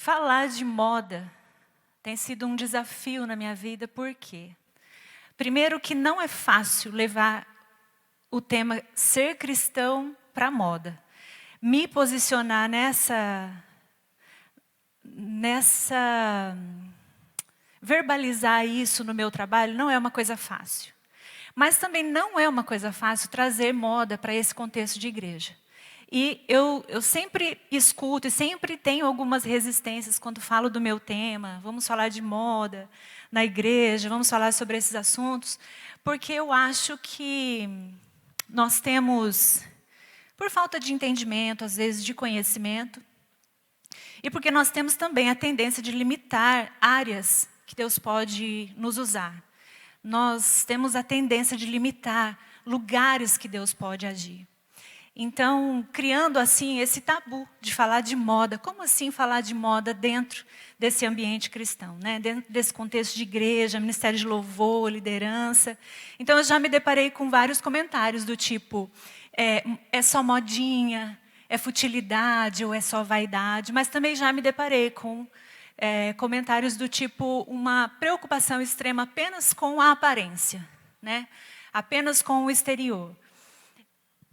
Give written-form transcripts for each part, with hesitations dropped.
Falar de moda tem sido um desafio na minha vida, por quê? Primeiro que não é fácil levar o tema ser cristão para a moda. Me posicionar verbalizar isso no meu trabalho não é uma coisa fácil. Mas também não é uma coisa fácil trazer moda para esse contexto de igreja. E eu sempre escuto e sempre tenho algumas resistências quando falo do meu tema. Vamos falar de moda na igreja, vamos falar sobre esses assuntos. Porque eu acho que nós temos, por falta de entendimento, às vezes de conhecimento, e porque nós temos também a tendência de limitar áreas que Deus pode nos usar. Nós temos a tendência de limitar lugares que Deus pode agir. Então, criando assim esse tabu de falar de moda. Como assim falar de moda dentro desse ambiente cristão, né? Dentro desse contexto de igreja, ministério de louvor, liderança. Então, eu já me deparei com vários comentários do tipo, é só modinha, é futilidade ou é só vaidade. Mas também já me deparei com comentários do tipo, uma preocupação extrema apenas com a aparência, né? Apenas com o exterior.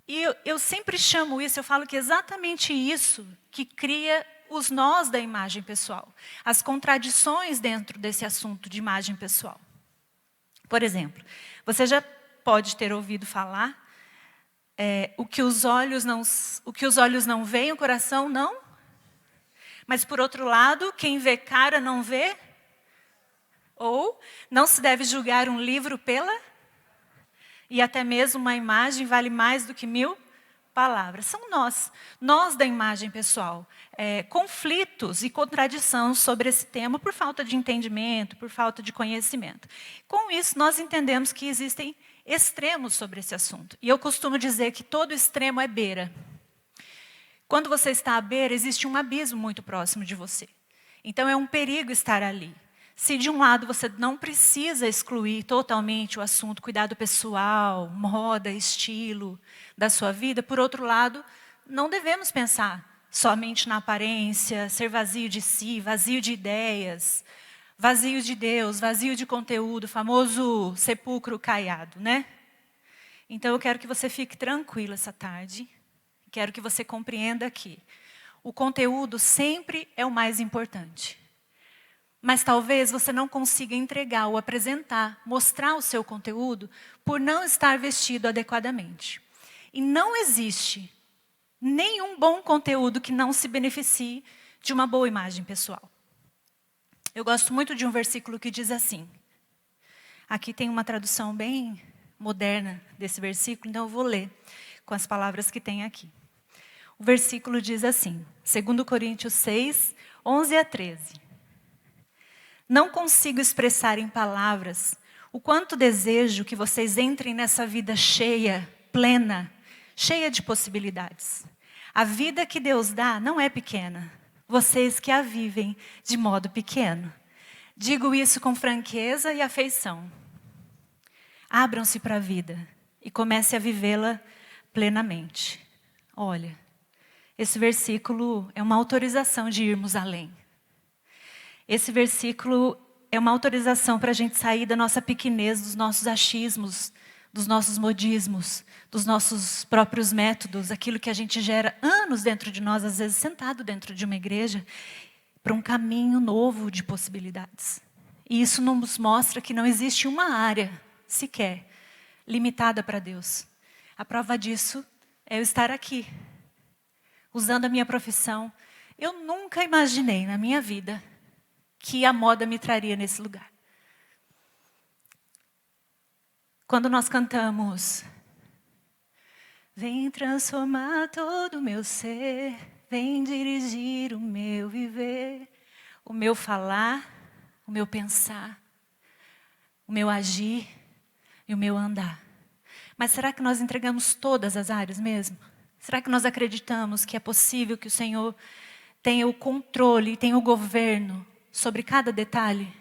E eu sempre chamo isso, eu falo que é exatamente isso que cria os nós da imagem pessoal. As contradições dentro desse assunto de imagem pessoal. Por exemplo, você já pode ter ouvido falar, o que os olhos não veem, o coração não. Mas, por outro lado, quem vê cara não vê. Ou não se deve julgar um livro pela... E até mesmo uma imagem vale mais do que 1000 palavras. São nós da imagem pessoal. Conflitos e contradição sobre esse tema por falta de entendimento, por falta de conhecimento. Com isso, nós entendemos que existem extremos sobre esse assunto. E eu costumo dizer que todo extremo é beira. Quando você está à beira, existe um abismo muito próximo de você. Então, é um perigo estar ali. Se de um lado você não precisa excluir totalmente o assunto cuidado pessoal, moda, estilo da sua vida, por outro lado, não devemos pensar somente na aparência, ser vazio de si, vazio de ideias, vazio de Deus, vazio de conteúdo, famoso sepulcro caiado, né? Então eu quero que você fique tranquilo essa tarde, quero que você compreenda que o conteúdo sempre é o mais importante. Mas talvez você não consiga entregar ou apresentar, mostrar o seu conteúdo por não estar vestido adequadamente. E não existe nenhum bom conteúdo que não se beneficie de uma boa imagem pessoal. Eu gosto muito de um versículo que diz assim. Aqui tem uma tradução bem moderna desse versículo, então eu vou ler com as palavras que tem aqui. O versículo diz assim, 2 Coríntios 6, 11 a 13. Não consigo expressar em palavras o quanto desejo que vocês entrem nessa vida cheia, plena, cheia de possibilidades. A vida que Deus dá não é pequena. Vocês que a vivem de modo pequeno. Digo isso com franqueza e afeição. Abram-se para a vida e comece a vivê-la plenamente. Olha, esse versículo é uma autorização de irmos além. Esse versículo é uma autorização para a gente sair da nossa pequenez, dos nossos achismos, dos nossos modismos, dos nossos próprios métodos, aquilo que a gente gera anos dentro de nós, às vezes sentado dentro de uma igreja, para um caminho novo de possibilidades. E isso nos mostra que não existe uma área, sequer, limitada para Deus. A prova disso é eu estar aqui, usando a minha profissão. Eu nunca imaginei na minha vida que a moda me traria nesse lugar. Quando nós cantamos, vem transformar todo o meu ser, vem dirigir o meu viver, o meu falar, o meu pensar, o meu agir e o meu andar. Mas será que nós entregamos todas as áreas mesmo? Será que nós acreditamos que é possível que o Senhor tenha o controle, tenha o governo sobre cada detalhe?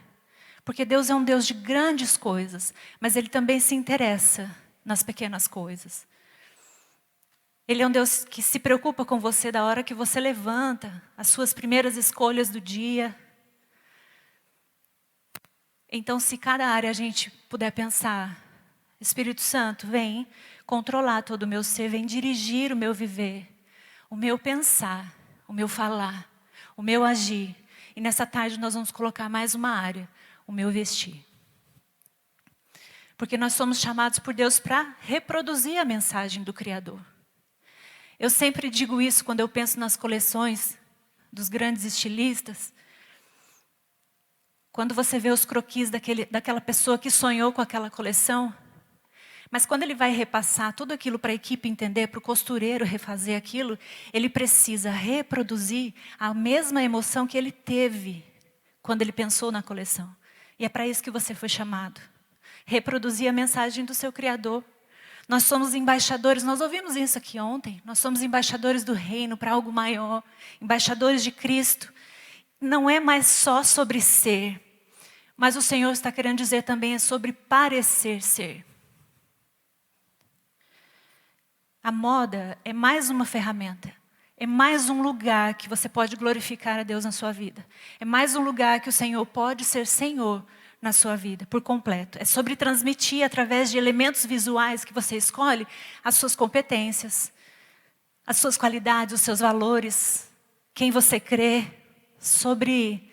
Porque Deus é um Deus de grandes coisas, mas Ele também se interessa nas pequenas coisas. Ele é um Deus que se preocupa com você da hora que você levanta, as suas primeiras escolhas do dia. Então, se cada área a gente puder pensar, Espírito Santo, vem controlar todo o meu ser, vem dirigir o meu viver, o meu pensar, o meu falar, o meu agir. E nessa tarde nós vamos colocar mais uma área, o meu vestir. Porque nós somos chamados por Deus para reproduzir a mensagem do Criador. Eu sempre digo isso quando eu penso nas coleções dos grandes estilistas. Quando você vê os croquis daquela pessoa que sonhou com aquela coleção, mas quando ele vai repassar tudo aquilo para a equipe entender, para o costureiro refazer aquilo, ele precisa reproduzir a mesma emoção que ele teve quando ele pensou na coleção. E é para isso que você foi chamado. Reproduzir a mensagem do seu Criador. Nós somos embaixadores, nós ouvimos isso aqui ontem. Nós somos embaixadores do reino para algo maior, embaixadores de Cristo. Não é mais só sobre ser, mas o Senhor está querendo dizer também é sobre parecer ser. A moda é mais uma ferramenta, é mais um lugar que você pode glorificar a Deus na sua vida. É mais um lugar que o Senhor pode ser Senhor na sua vida, por completo. É sobre transmitir através de elementos visuais que você escolhe as suas competências, as suas qualidades, os seus valores, quem você crê, sobre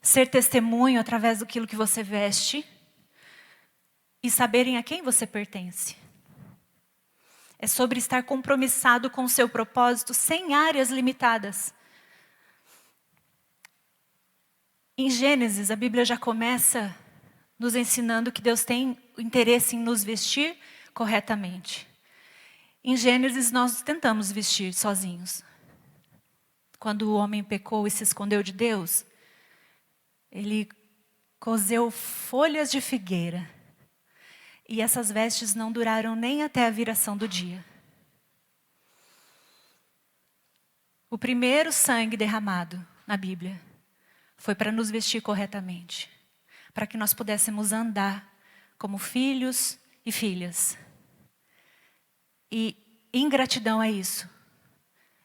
ser testemunho através daquilo que você veste e saberem a quem você pertence. É sobre estar compromissado com o seu propósito sem áreas limitadas. Em Gênesis, a Bíblia já começa nos ensinando que Deus tem o interesse em nos vestir corretamente. Em Gênesis, nós tentamos vestir sozinhos. Quando o homem pecou e se escondeu de Deus, ele coseu folhas de figueira. E essas vestes não duraram nem até a viração do dia. O primeiro sangue derramado na Bíblia foi para nos vestir corretamente. Para que nós pudéssemos andar como filhos e filhas. E em gratidão a isso,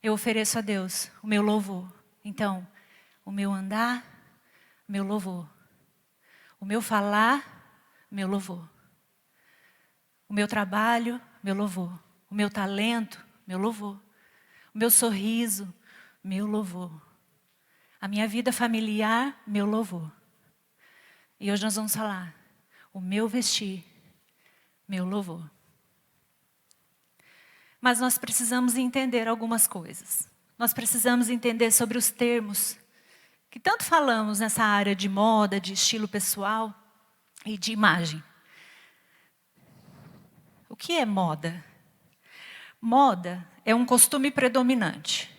eu ofereço a Deus o meu louvor. Então, o meu andar, meu louvor. O meu falar, meu louvor. O meu trabalho, meu louvor. O meu talento, meu louvor. O meu sorriso, meu louvor. A minha vida familiar, meu louvor. E hoje nós vamos falar, o meu vestir, meu louvor. Mas nós precisamos entender algumas coisas. Nós precisamos entender sobre os termos que tanto falamos nessa área de moda, de estilo pessoal e de imagem. O que é moda? Moda é um costume predominante.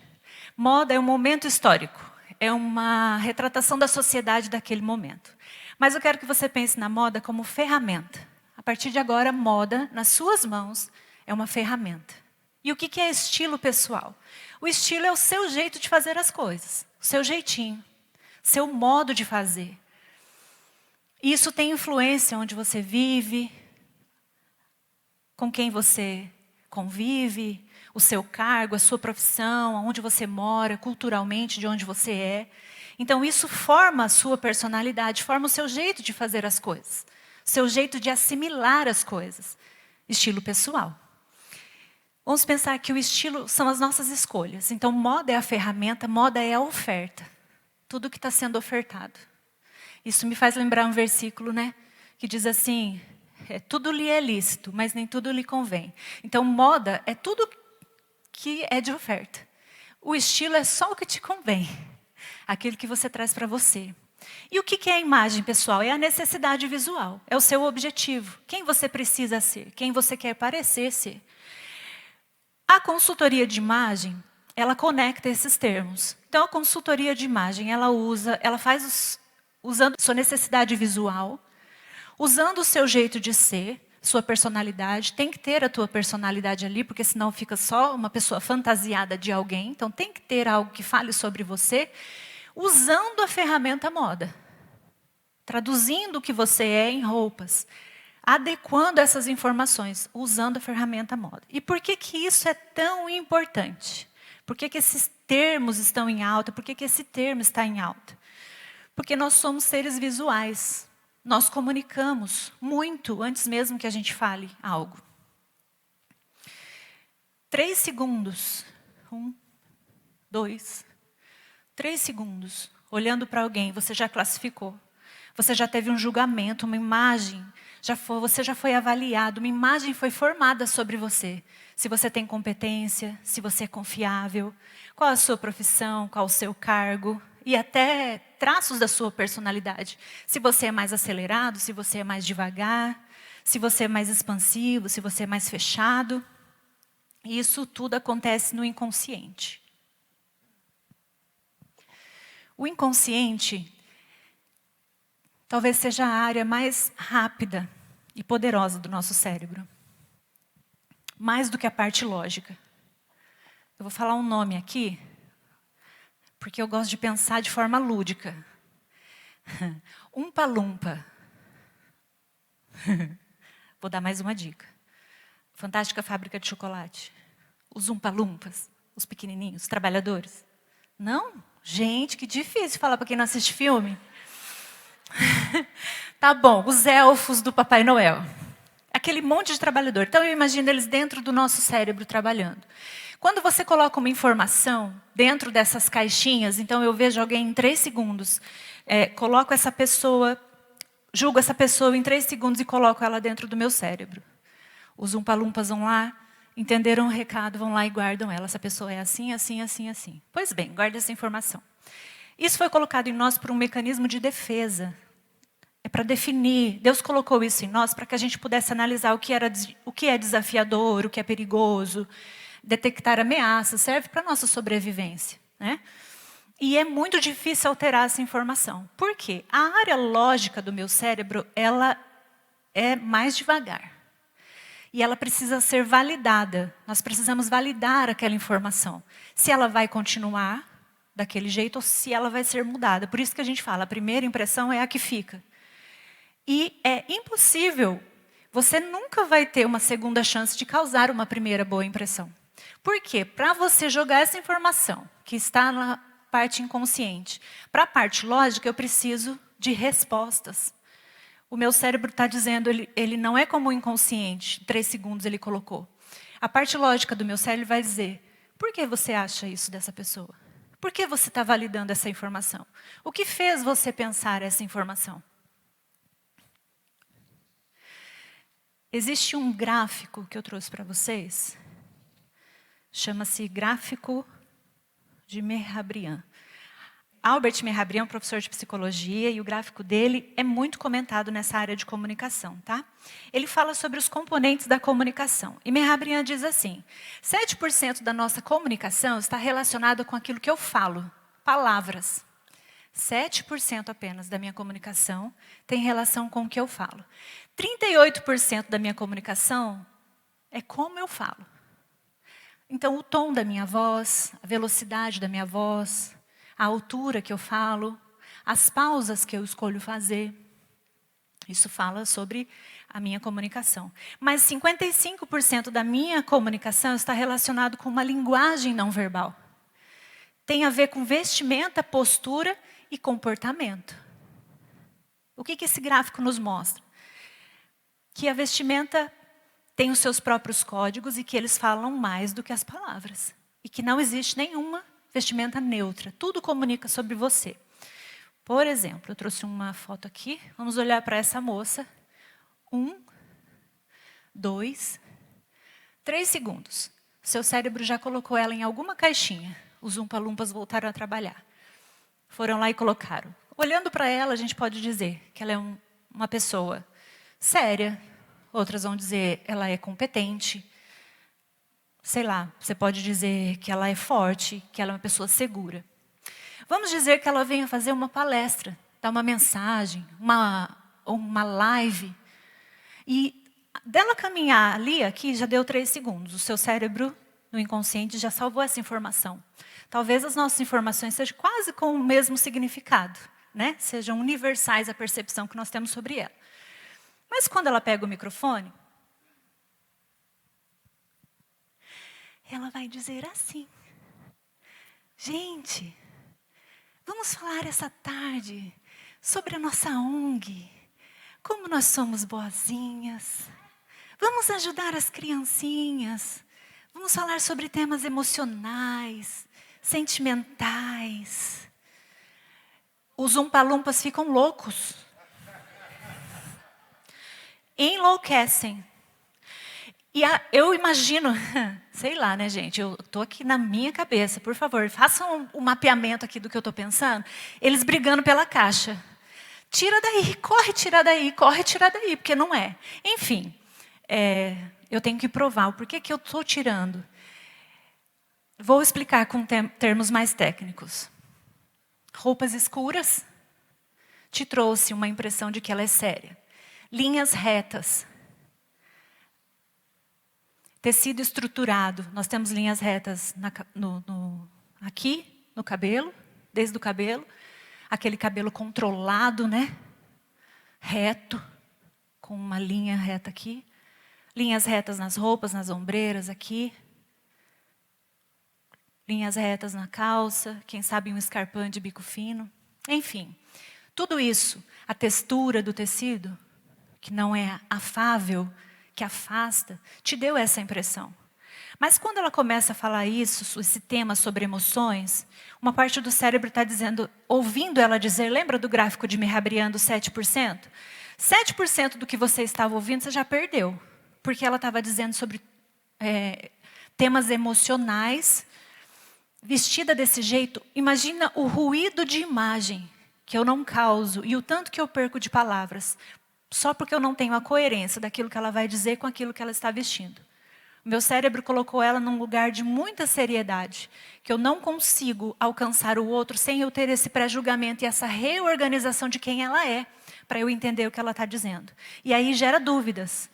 Moda é um momento histórico. É uma retratação da sociedade daquele momento. Mas eu quero que você pense na moda como ferramenta. A partir de agora, moda, nas suas mãos, é uma ferramenta. E o que é estilo pessoal? O estilo é o seu jeito de fazer as coisas. O seu jeitinho. Seu modo de fazer. E isso tem influência onde você vive, com quem você convive, o seu cargo, a sua profissão, onde você mora, culturalmente, de onde você é. Então isso forma a sua personalidade, forma o seu jeito de fazer as coisas. Seu jeito de assimilar as coisas. Estilo pessoal. Vamos pensar que o estilo são as nossas escolhas. Então moda é a ferramenta, moda é a oferta. Tudo que está sendo ofertado. Isso me faz lembrar um versículo, né? Que diz assim... tudo lhe é lícito, mas nem tudo lhe convém. Então, moda é tudo que é de oferta. O estilo é só o que te convém. Aquilo que você traz para você. E o que é a imagem, pessoal? É a necessidade visual. É o seu objetivo. Quem você precisa ser. Quem você quer parecer ser. A consultoria de imagem, ela conecta esses termos. Então, a consultoria de imagem, ela faz usando sua necessidade visual, usando o seu jeito de ser, sua personalidade. Tem que ter a tua personalidade ali, porque senão fica só uma pessoa fantasiada de alguém. Então tem que ter algo que fale sobre você, usando a ferramenta moda. Traduzindo o que você é em roupas. adequando essas informações, usando a ferramenta moda. E por que que isso é tão importante? Por que que esses termos estão em alta? Por que que esse termo está em alta? Porque nós somos seres visuais. Nós comunicamos muito antes mesmo que a gente fale algo. 3 segundos. 1, 2, 3 segundos. Olhando para alguém, você já classificou. Você já teve um julgamento, uma imagem. Você já foi avaliado, uma imagem foi formada sobre você. Se você tem competência, se você é confiável, qual a sua profissão, qual o seu cargo. E até traços da sua personalidade. Se você é mais acelerado, se você é mais devagar, se você é mais expansivo, se você é mais fechado. Isso tudo acontece no inconsciente. O inconsciente talvez seja a área mais rápida e poderosa do nosso cérebro. Mais do que a parte lógica. Eu vou falar um nome aqui, porque eu gosto de pensar de forma lúdica. Umpa-lumpa. Vou dar mais uma dica. Fantástica Fábrica de Chocolate. Os umpa-lumpas, os pequenininhos, os trabalhadores. Não? Gente, que difícil falar para quem não assiste filme. Tá bom, os elfos do Papai Noel. Aquele monte de trabalhador. Então eu imagino eles dentro do nosso cérebro trabalhando. Quando você coloca uma informação dentro dessas caixinhas, então eu vejo alguém em 3 segundos, coloco essa pessoa, julgo essa pessoa em 3 segundos e coloco ela dentro do meu cérebro. Os umpa-lumpas vão lá, entenderam o recado, vão lá e guardam ela. Essa pessoa é assim, assim, assim, assim. Pois bem, guarde essa informação. Isso foi colocado em nós por um mecanismo de defesa. É para definir. Deus colocou isso em nós para que a gente pudesse analisar o que é desafiador, o que é perigoso, detectar ameaças, serve para a nossa sobrevivência, né? E é muito difícil alterar essa informação. Por quê? A área lógica do meu cérebro, ela é mais devagar. E ela precisa ser validada. Nós precisamos validar aquela informação. Se ela vai continuar daquele jeito ou se ela vai ser mudada. Por isso que a gente fala, a primeira impressão é a que fica. E é impossível, você nunca vai ter uma segunda chance de causar uma primeira boa impressão. Por quê? Para você jogar essa informação, que está na parte inconsciente, para a parte lógica, eu preciso de respostas. O meu cérebro está dizendo, ele não é como o inconsciente, 3 segundos ele colocou. A parte lógica do meu cérebro vai dizer, por que você acha isso dessa pessoa? Por que você está validando essa informação? O que fez você pensar essa informação? Existe um gráfico que eu trouxe para vocês, chama-se gráfico de Mehrabian. Albert Mehrabian é um professor de psicologia e o gráfico dele é muito comentado nessa área de comunicação, tá? Ele fala sobre os componentes da comunicação. E Mehrabian diz assim, 7% da nossa comunicação está relacionada com aquilo que eu falo, palavras. 7% apenas da minha comunicação tem relação com o que eu falo. 38% da minha comunicação é como eu falo. Então, o tom da minha voz, a velocidade da minha voz, a altura que eu falo, as pausas que eu escolho fazer. Isso fala sobre a minha comunicação. Mas 55% da minha comunicação está relacionado com uma linguagem não verbal. Tem a ver com vestimenta, postura e comportamento. O que esse gráfico nos mostra? Que a vestimenta tem os seus próprios códigos e que eles falam mais do que as palavras. E que não existe nenhuma vestimenta neutra. Tudo comunica sobre você. Por exemplo, eu trouxe uma foto aqui. Vamos olhar para essa moça. 1, 2, 3 segundos. Seu cérebro já colocou ela em alguma caixinha. Os umpa-lumpas voltaram a trabalhar. Foram lá e colocaram. Olhando para ela, a gente pode dizer que ela é uma pessoa séria. Outras vão dizer que ela é competente. Sei lá, você pode dizer que ela é forte, que ela é uma pessoa segura. Vamos dizer que ela venha fazer uma palestra, dar uma mensagem, uma live. E dela caminhar ali, aqui, já deu 3 segundos. O seu cérebro, no inconsciente, já salvou essa informação. Talvez as nossas informações sejam quase com o mesmo significado, né? Sejam universais a percepção que nós temos sobre ela. Mas quando ela pega o microfone, ela vai dizer assim: gente, vamos falar essa tarde sobre a nossa ONG, como nós somos boazinhas, vamos ajudar as criancinhas, vamos falar sobre temas emocionais, sentimentais. Os umpalumpas ficam loucos, enlouquecem. E eu imagino, sei lá, né, gente? Eu estou aqui na minha cabeça, por favor, façam um mapeamento aqui do que eu estou pensando. Eles brigando pela caixa. Tira daí, corre, tira daí, porque não é. Enfim, eu tenho que provar o porquê que eu estou tirando. Vou explicar com termos mais técnicos. Roupas escuras te trouxe uma impressão de que ela é séria. Linhas retas. Tecido estruturado. Nós temos linhas retas aqui, no cabelo, desde o cabelo. Aquele cabelo controlado, né? Reto, com uma linha reta aqui. Linhas retas nas roupas, nas ombreiras aqui. Linhas retas na calça, quem sabe um escarpão de bico fino. Enfim, tudo isso, a textura do tecido, que não é afável, que afasta, te deu essa impressão. Mas quando ela começa a falar isso, esse tema sobre emoções, uma parte do cérebro está dizendo, ouvindo ela dizer, lembra do gráfico de Mehrabian do 7%? 7% do que você estava ouvindo, você já perdeu. Porque ela estava dizendo sobre temas emocionais, vestida desse jeito. Imagina o ruído de imagem que eu não causo e o tanto que eu perco de palavras, só porque eu não tenho a coerência daquilo que ela vai dizer com aquilo que ela está vestindo. O meu cérebro colocou ela num lugar de muita seriedade, que eu não consigo alcançar o outro sem eu ter esse pré-julgamento e essa reorganização de quem ela é, para eu entender o que ela está dizendo. E aí gera dúvidas.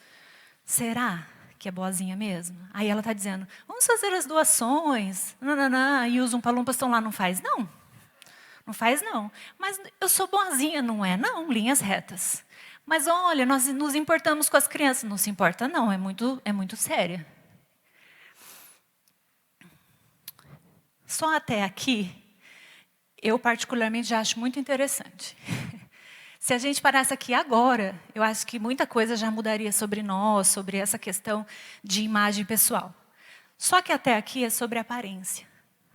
Será que é boazinha mesmo? Aí ela está dizendo, vamos fazer as doações, nananã, e os umpalumpas estão lá, não faz não. Não faz não. Mas eu sou boazinha, não é não, linhas retas. Mas olha, nós nos importamos com as crianças. Não se importa não, é muito séria. Só até aqui, eu particularmente já acho muito interessante. Se a gente parasse aqui agora, eu acho que muita coisa já mudaria sobre nós, sobre essa questão de imagem pessoal. Só que até aqui é sobre aparência.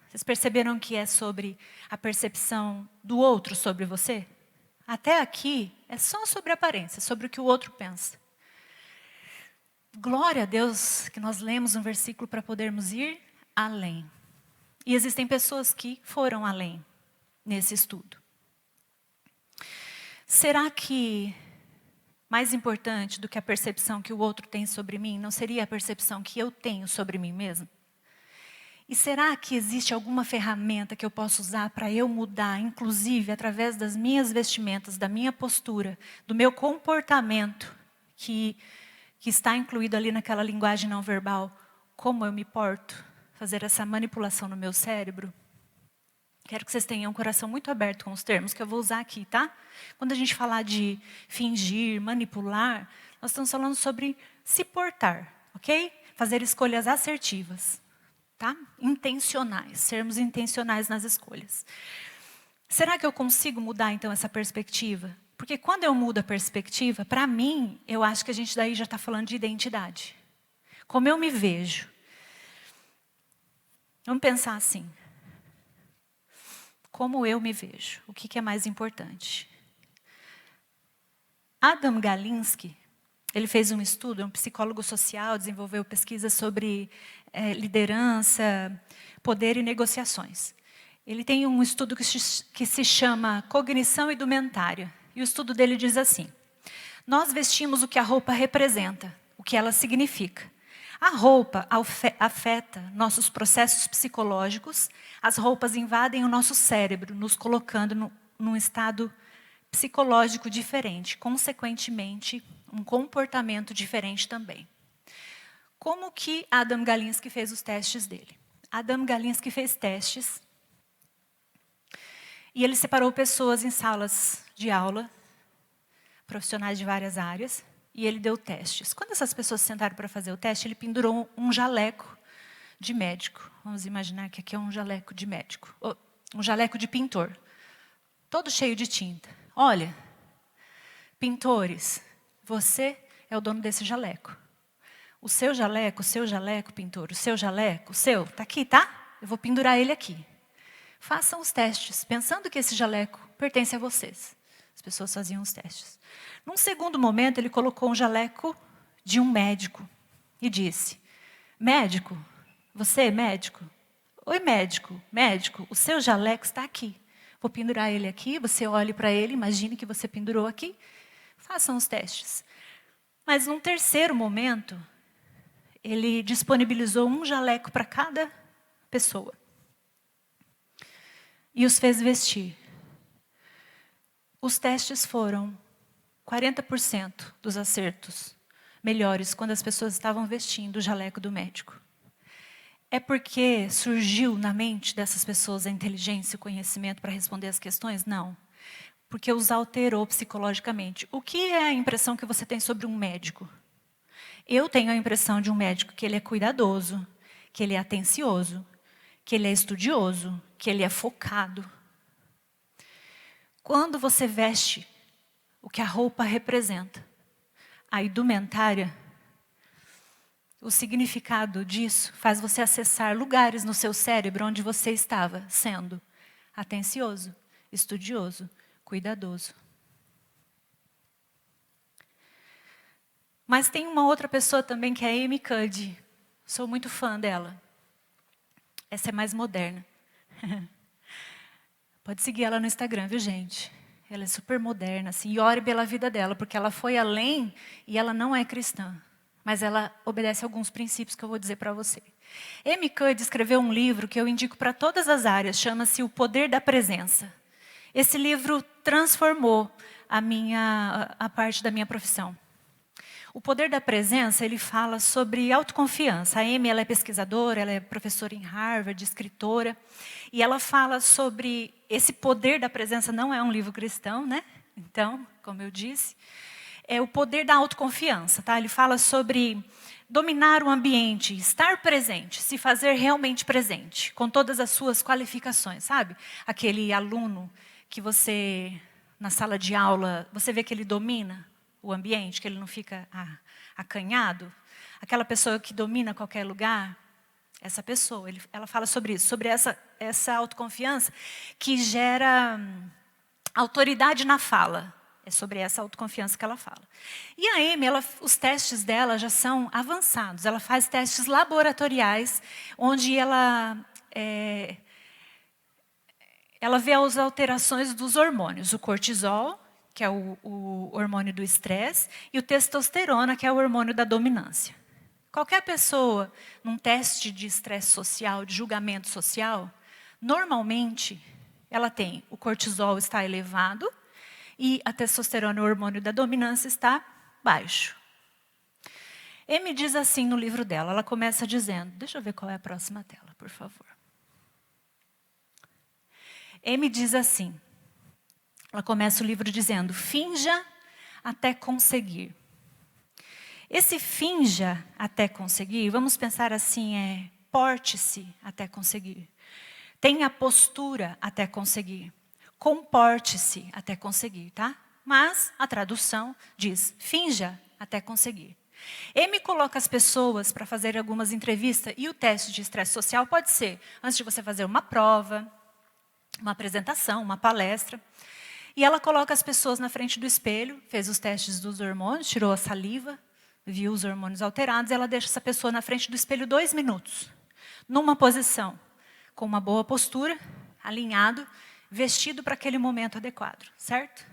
Vocês perceberam que é sobre a percepção do outro sobre você? Até aqui é só sobre aparência, sobre o que o outro pensa. Glória a Deus que nós lemos um versículo para podermos ir além. E existem pessoas que foram além nesse estudo. Será que mais importante do que a percepção que o outro tem sobre mim, não seria a percepção que eu tenho sobre mim mesmo? E será que existe alguma ferramenta que eu possa usar para eu mudar, inclusive através das minhas vestimentas, da minha postura, do meu comportamento, que está incluído ali naquela linguagem não verbal, como eu me porto, fazer essa manipulação no meu cérebro? Quero que vocês tenham um coração muito aberto com os termos que eu vou usar aqui, tá? Quando a gente falar de fingir, manipular, nós estamos falando sobre se portar, ok? Fazer escolhas assertivas, tá? Intencionais, sermos intencionais nas escolhas. Será que eu consigo mudar, então, essa perspectiva? Porque quando eu mudo a perspectiva, para mim, eu acho que a gente daí já está falando de identidade. Como eu me vejo. Vamos pensar assim. Como eu me vejo? O que é mais importante? Adam Galinsky, ele fez um estudo, é um psicólogo social, desenvolveu pesquisas sobre liderança, poder e negociações. Ele tem um estudo que se chama Cognição Indumentária. E o estudo dele diz assim, nós vestimos o que a roupa representa, o que ela significa. A roupa afeta nossos processos psicológicos, as roupas invadem o nosso cérebro, nos colocando num estado psicológico diferente, consequentemente, um comportamento diferente também. Como que Adam Galinsky fez os testes dele? Adam Galinsky fez testes e ele separou pessoas em salas de aula, profissionais de várias áreas, e ele deu testes. Quando essas pessoas sentaram para fazer o teste, ele pendurou um jaleco de médico. Vamos imaginar que aqui é um jaleco de médico. Um jaleco de pintor. Todo cheio de tinta. Olha, pintores, você é o dono desse jaleco. O seu jaleco, pintor, o seu, tá aqui, tá? Eu vou pendurar ele aqui. Façam os testes, pensando que esse jaleco pertence a vocês. As pessoas faziam os testes. Num segundo momento, ele colocou um jaleco de um médico e disse: médico, você é médico? Oi, médico, médico, o seu jaleco está aqui. Vou pendurar ele aqui, você olhe para ele, imagine que você pendurou aqui. Façam os testes. Mas num terceiro momento, ele disponibilizou um jaleco para cada pessoa. E os fez vestir. Os testes foram 40% dos acertos melhores quando as pessoas estavam vestindo o jaleco do médico. É porque surgiu na mente dessas pessoas a inteligência e o conhecimento para responder as questões? Não. Porque os alterou psicologicamente. O que é a impressão que você tem sobre um médico? Eu tenho a impressão de um médico que ele é cuidadoso, que ele é atencioso, que ele é estudioso, que ele é focado. Quando você veste o que a roupa representa, a indumentária, o significado disso faz você acessar lugares no seu cérebro onde você estava sendo atencioso, estudioso, cuidadoso. Mas tem uma outra pessoa também que é a Amy Cuddy. Sou muito fã dela. Essa é mais moderna. Pode seguir ela no Instagram, viu, gente? Ela é super moderna, assim, e ore pela vida dela, porque ela foi além e ela não é cristã. Mas ela obedece a alguns princípios que eu vou dizer para você. Amy Cuddy escreveu um livro que eu indico para todas as áreas, chama-se O Poder da Presença. Esse livro transformou a parte da minha profissão. O Poder da Presença, ele fala sobre autoconfiança. A Amy, ela é pesquisadora, ela é professora em Harvard, escritora. E ela fala sobre esse poder da presença, não é um livro cristão, né? Então, como eu disse, é o poder da autoconfiança, tá? Ele fala sobre dominar o ambiente, estar presente, se fazer realmente presente, com todas as suas qualificações, sabe? Aquele aluno que você, na sala de aula, você vê que ele domina o ambiente, que ele não fica acanhado. Aquela pessoa que domina qualquer lugar, essa pessoa, ela fala sobre isso, sobre essa autoconfiança que gera autoridade na fala. É sobre essa autoconfiança que ela fala. E a Amy, os testes dela já são avançados. Ela faz testes laboratoriais, onde ela vê as alterações dos hormônios. O cortisol, que é o hormônio do estresse, e o testosterona, que é o hormônio da dominância. Qualquer pessoa, num teste de estresse social, de julgamento social, normalmente, ela tem o cortisol está elevado e a testosterona, o hormônio da dominância, está baixo. Amy diz assim no livro dela, ela começa dizendo, deixa eu ver qual é a próxima tela, por favor. Amy diz assim, ela começa o livro dizendo, finja até conseguir. Esse finja até conseguir, vamos pensar assim, porte-se até conseguir. Tenha postura até conseguir. Comporte-se até conseguir, tá? Mas a tradução diz, finja até conseguir. Amy coloca as pessoas para fazer algumas entrevistas e o teste de estresse social pode ser antes de você fazer uma prova, uma apresentação, uma palestra. E ela coloca as pessoas na frente do espelho, fez os testes dos hormônios, tirou a saliva, viu os hormônios alterados, e ela deixa essa pessoa na frente do espelho 2 minutos, numa posição, com uma boa postura, alinhado, vestido para aquele momento adequado, certo?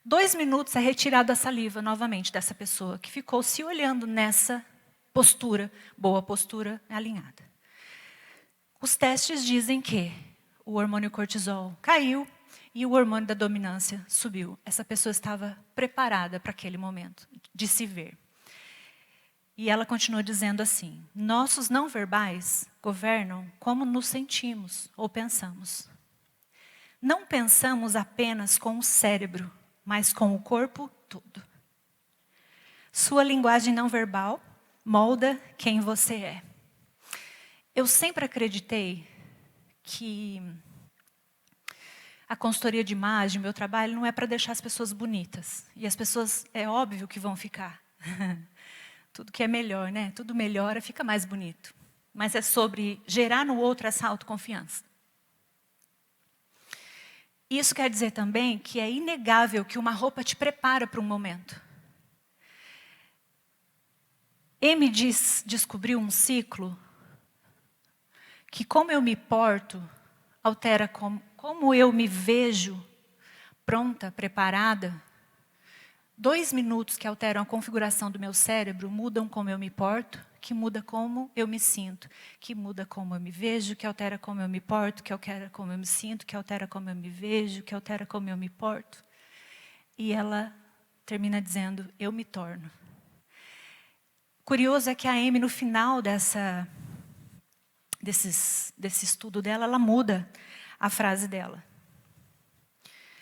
2 minutos é retirado a saliva novamente dessa pessoa, que ficou se olhando nessa postura, boa postura, alinhada. Os testes dizem que o hormônio cortisol caiu, e o hormônio da dominância subiu. Essa pessoa estava preparada para aquele momento de se ver. E ela continua dizendo assim, nossos não verbais governam como nos sentimos ou pensamos. Não pensamos apenas com o cérebro, mas com o corpo todo. Sua linguagem não verbal molda quem você é. Eu sempre acreditei que a consultoria de imagem, meu trabalho, não é para deixar as pessoas bonitas. E as pessoas, é óbvio que vão ficar. Tudo que é melhor, né? Tudo melhora, fica mais bonito. Mas é sobre gerar no outro essa autoconfiança. Isso quer dizer também que é inegável que uma roupa te prepara para um momento. Amy descobriu um ciclo que como eu me porto altera como eu me vejo pronta, preparada. 2 minutos que alteram a configuração do meu cérebro mudam como eu me porto, que muda como eu me sinto, que muda como eu me vejo, que altera como eu me porto, que altera como eu me sinto, que altera como eu me vejo, que altera como eu me porto. E ela termina dizendo, eu me torno. Curioso é que a Amy, no final desse estudo dela, ela muda a frase dela.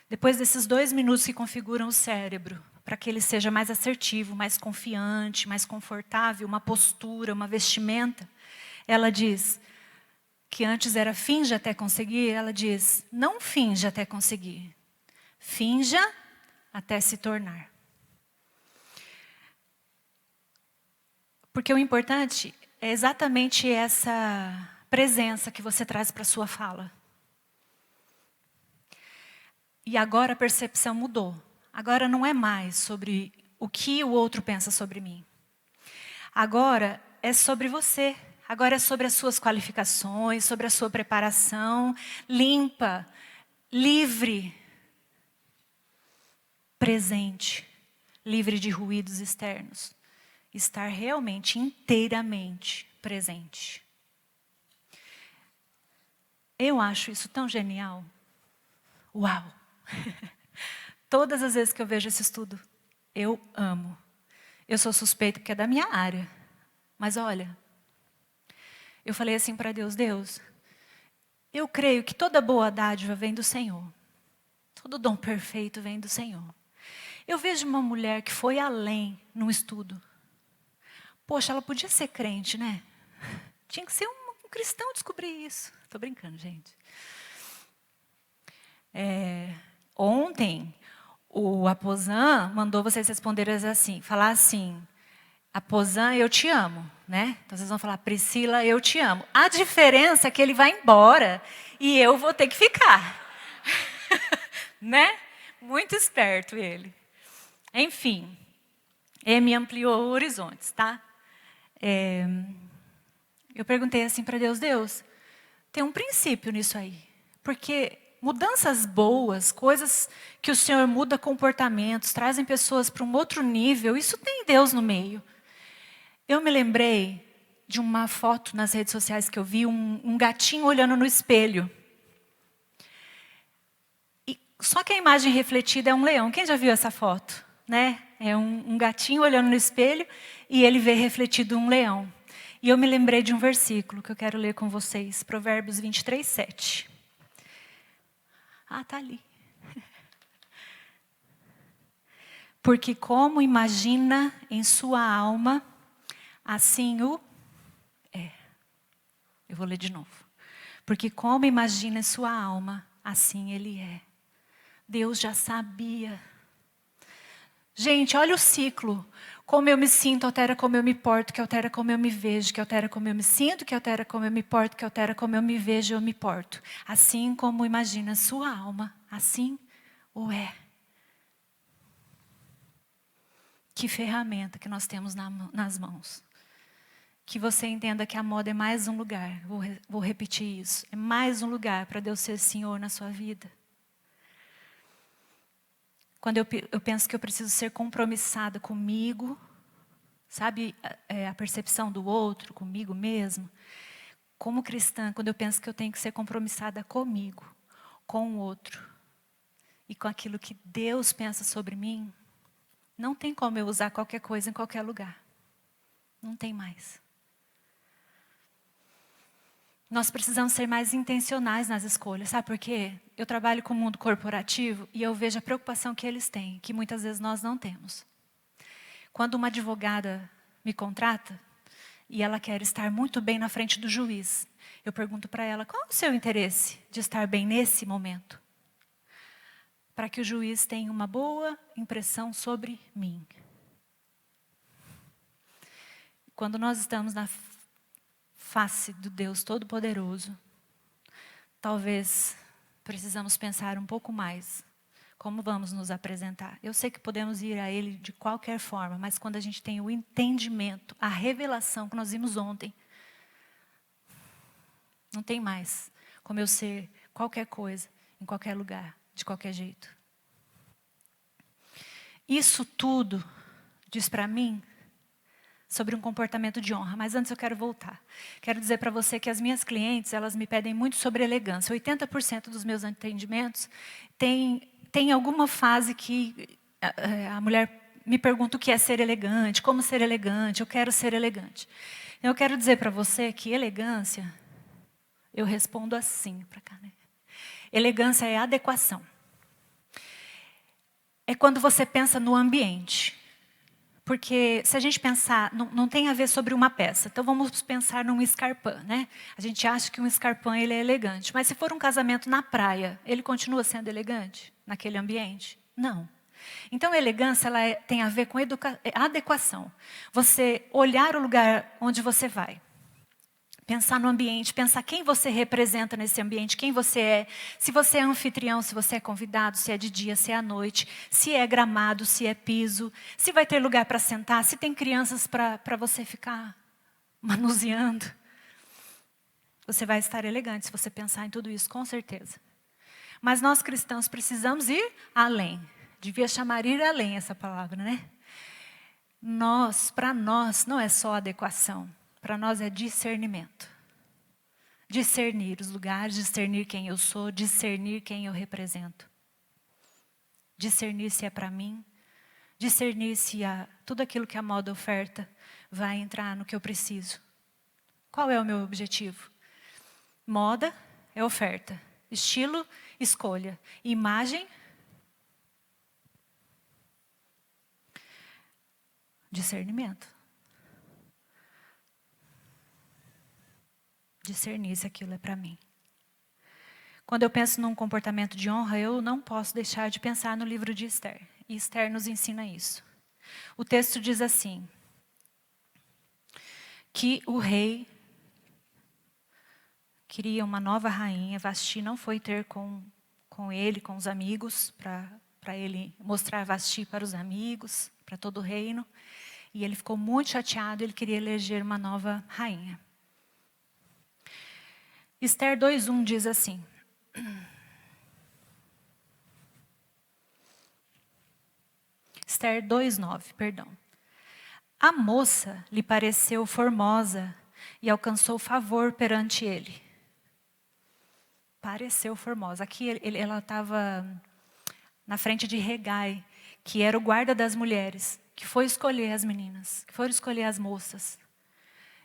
Depois desses 2 minutos que configuram o cérebro, para que ele seja mais assertivo, mais confiante, mais confortável, uma postura, uma vestimenta, ela diz que antes era finja até conseguir, ela diz, não finja até conseguir, finja até se tornar. Porque o importante é exatamente essa presença que você traz para a sua fala. E agora a percepção mudou. Agora não é mais sobre o que o outro pensa sobre mim. Agora é sobre você. Agora é sobre as suas qualificações, sobre a sua preparação limpa, livre, presente, livre de ruídos externos. Estar realmente, inteiramente presente. Eu acho isso tão genial. Uau! Todas as vezes que eu vejo esse estudo, eu amo. Eu sou suspeita porque é da minha área. Mas olha, eu falei assim para Deus, Deus, eu creio que toda boa dádiva vem do Senhor. Todo dom perfeito vem do Senhor. Eu vejo uma mulher que foi além num estudo. Poxa, ela podia ser crente, né? Tinha que ser um cristão descobrir isso. Estou brincando, gente. Ontem, o Aposan mandou vocês responderem assim, falar assim, Aposan, eu te amo, né? Então vocês vão falar, Priscila, eu te amo. A diferença é que ele vai embora e eu vou ter que ficar. Né? Muito esperto ele. Enfim, ele me ampliou horizontes, tá? Eu perguntei assim para Deus, Deus, tem um princípio nisso aí. Porque mudanças boas, coisas que o Senhor muda comportamentos, trazem pessoas para um outro nível, isso tem Deus no meio. Eu me lembrei de uma foto nas redes sociais que eu vi, um gatinho olhando no espelho. Só que a imagem refletida é um leão. Quem já viu essa foto? Né? É um gatinho olhando no espelho e ele vê refletido um leão. E eu me lembrei de um versículo que eu quero ler com vocês. Provérbios 23, 7. Ah, tá ali. Porque como imagina em sua alma, assim o é. Eu vou ler de novo. Porque como imagina em sua alma, assim ele é. Deus já sabia. Gente, olha o ciclo. Como eu me sinto, altera como eu me porto, que altera como eu me vejo, que altera como eu me sinto, que altera como eu me porto, que altera como eu me vejo e eu me porto. Assim como imagina sua alma, assim o é. Que ferramenta que nós temos nas mãos. Que você entenda que a moda é mais um lugar, vou repetir isso, é mais um lugar para Deus ser Senhor na sua vida. Quando eu penso que eu preciso ser compromissada comigo, sabe, a percepção do outro, comigo mesmo. Como cristã, quando eu penso que eu tenho que ser compromissada comigo, com o outro, e com aquilo que Deus pensa sobre mim, não tem como eu usar qualquer coisa em qualquer lugar. Não tem mais. Nós precisamos ser mais intencionais nas escolhas, sabe por quê? Eu trabalho com o mundo corporativo e eu vejo a preocupação que eles têm, que muitas vezes nós não temos. Quando uma advogada me contrata e ela quer estar muito bem na frente do juiz, eu pergunto para ela, qual é o seu interesse de estar bem nesse momento? Para que o juiz tenha uma boa impressão sobre mim. Quando nós estamos na face do Deus Todo-Poderoso, talvez precisamos pensar um pouco mais como vamos nos apresentar. Eu sei que podemos ir a Ele de qualquer forma, mas quando a gente tem o entendimento, a revelação que nós vimos ontem, não tem mais como eu ser qualquer coisa, em qualquer lugar, de qualquer jeito. Isso tudo diz para mim sobre um comportamento de honra, mas antes eu quero voltar. Quero dizer para você que as minhas clientes, elas me pedem muito sobre elegância. 80% dos meus atendimentos tem alguma fase que a mulher me pergunta o que é ser elegante, como ser elegante, eu quero ser elegante. Eu quero dizer para você que elegância, eu respondo assim para cá, né? Elegância é adequação. É quando você pensa no ambiente. Porque se a gente pensar, não tem a ver sobre uma peça. Então vamos pensar num escarpin, né? A gente acha que um escarpin ele é elegante. Mas se for um casamento na praia, ele continua sendo elegante naquele ambiente? Não. Então a elegância ela tem a ver com adequação. Você olhar o lugar onde você vai. Pensar no ambiente, pensar quem você representa nesse ambiente, quem você é. Se você é anfitrião, se você é convidado, se é de dia, se é à noite, se é gramado, se é piso, se vai ter lugar para sentar, se tem crianças para você ficar manuseando. Você vai estar elegante se você pensar em tudo isso, com certeza. Mas nós cristãos precisamos ir além. Devia chamar ir além essa palavra, né? Para nós, não é só adequação. Para nós é discernimento. Discernir os lugares, discernir quem eu sou, discernir quem eu represento. Discernir se é para mim, discernir se tudo aquilo que a moda oferta vai entrar no que eu preciso. Qual é o meu objetivo? Moda é oferta, estilo, escolha, imagem, discernimento. Discernir se aquilo é para mim. Quando eu penso num comportamento de honra, eu não posso deixar de pensar no livro de Esther. E Esther nos ensina isso. O texto diz assim, que o rei queria uma nova rainha. Vasti não foi ter com ele, com os amigos, para ele mostrar Vasti para os amigos, para todo o reino. E ele ficou muito chateado, ele queria eleger uma nova rainha. Esther 2:1 diz assim. Esther 2:9, perdão. A moça lhe pareceu formosa e alcançou favor perante ele. Pareceu formosa. Aqui ela estava na frente de Hegai, que era o guarda das mulheres, que foi escolher as meninas, que foi escolher as moças.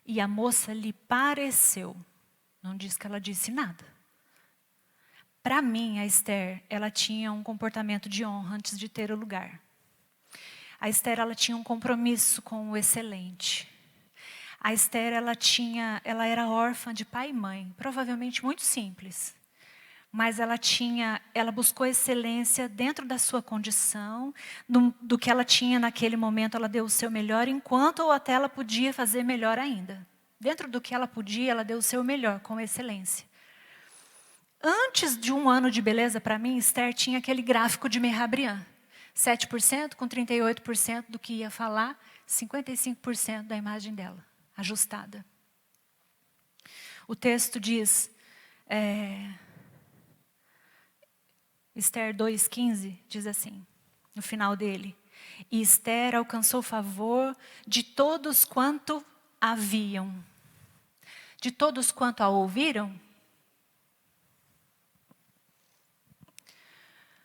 E a moça lhe pareceu. Não diz que ela disse nada. Para mim, a Esther, ela tinha um comportamento de honra antes de ter o lugar. A Esther, ela tinha um compromisso com o excelente. A Esther, ela era órfã de pai e mãe, provavelmente muito simples. Mas ela buscou excelência dentro da sua condição, do que ela tinha naquele momento, ela deu o seu melhor, enquanto ou até ela podia fazer melhor ainda. Dentro do que ela podia, ela deu o seu melhor, com excelência. Antes de um ano de beleza, para mim, Esther tinha aquele gráfico de Merhabrian. 7% com 38% do que ia falar, 55% da imagem dela, ajustada. O texto diz, Esther 2:15, diz assim, no final dele. E Esther alcançou favor de todos quanto a viam. De todos quanto a ouviram?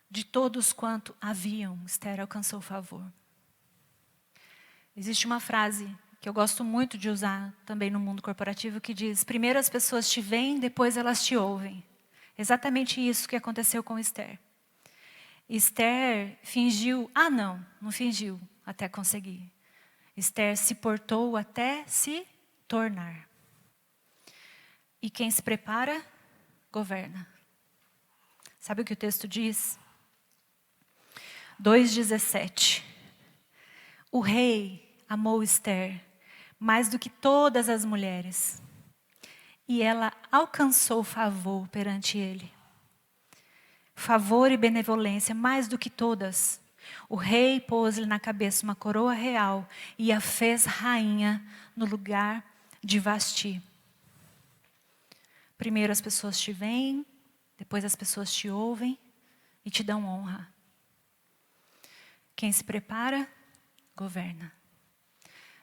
De todos quanto haviam, Esther alcançou favor. Existe uma frase que eu gosto muito de usar também no mundo corporativo que diz, primeiro as pessoas te veem, depois elas te ouvem. Exatamente isso que aconteceu com Esther. Esther fingiu, não fingiu até conseguir. Esther se portou até se tornar. E quem se prepara, governa. Sabe o que o texto diz? 2,17. O rei amou Esther mais do que todas as mulheres, e ela alcançou favor perante ele. Favor e benevolência mais do que todas. O rei pôs-lhe na cabeça uma coroa real e a fez rainha no lugar de Vasti. Primeiro as pessoas te veem, depois as pessoas te ouvem e te dão honra. Quem se prepara, governa.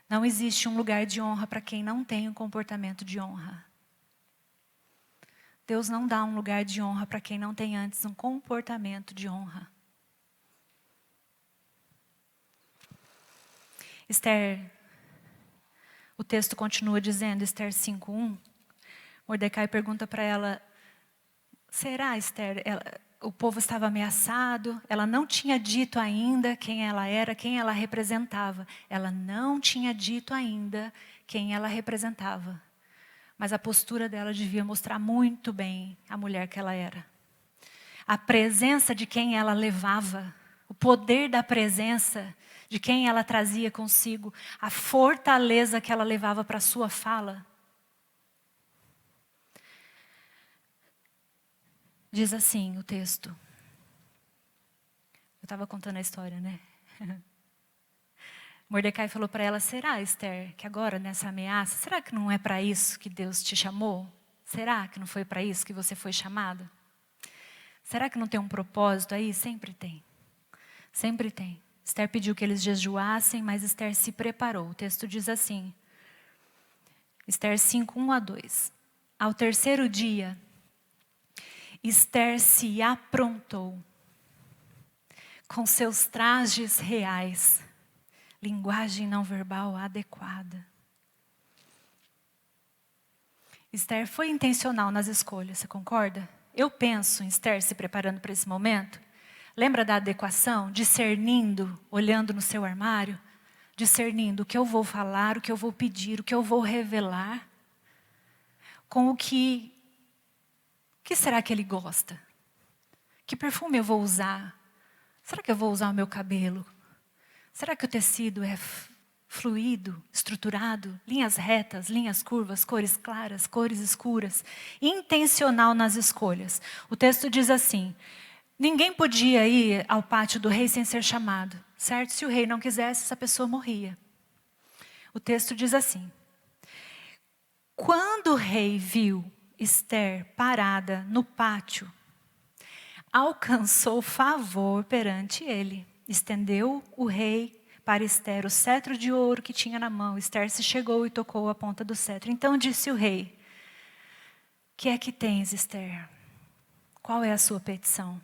Não existe um lugar de honra para quem não tem um comportamento de honra. Deus não dá um lugar de honra para quem não tem antes um comportamento de honra. Esther, o texto continua dizendo, Esther 5:1, Mordecai pergunta para ela, será, Esther, o povo estava ameaçado, ela não tinha dito ainda quem ela era, quem ela representava. Ela não tinha dito ainda quem ela representava. Mas a postura dela devia mostrar muito bem a mulher que ela era. A presença de quem ela levava, o poder da presença de quem ela trazia consigo, a fortaleza que ela levava para a sua fala. Diz assim o texto. Eu estava contando a história, né? Mordecai falou para ela, será, Esther, que agora nessa ameaça, será que não é para isso que Deus te chamou? Será que não foi para isso que você foi chamada? Será que não tem um propósito aí? Sempre tem. Sempre tem. Esther pediu que eles jejuassem, mas Esther se preparou. O texto diz assim, Esther 5:1-2. Ao terceiro dia, Esther se aprontou com seus trajes reais, linguagem não verbal adequada. Esther foi intencional nas escolhas, você concorda? Eu penso em Esther se preparando para esse momento. Lembra da adequação? Discernindo, olhando no seu armário, discernindo o que eu vou falar, o que eu vou pedir, o que eu vou revelar, com o que será que ele gosta? Que perfume eu vou usar? Será que eu vou usar o meu cabelo? Será que o tecido é fluido, estruturado, linhas retas, linhas curvas, cores claras, cores escuras? Intencional nas escolhas. O texto diz assim, ninguém podia ir ao pátio do rei sem ser chamado, certo? Se o rei não quisesse, essa pessoa morria. O texto diz assim, quando o rei viu Esther parada no pátio, alcançou favor perante ele. Estendeu o rei para Esther o cetro de ouro que tinha na mão. Esther se chegou e tocou a ponta do cetro. Então disse o rei, que é que tens, Esther? Qual é a sua petição?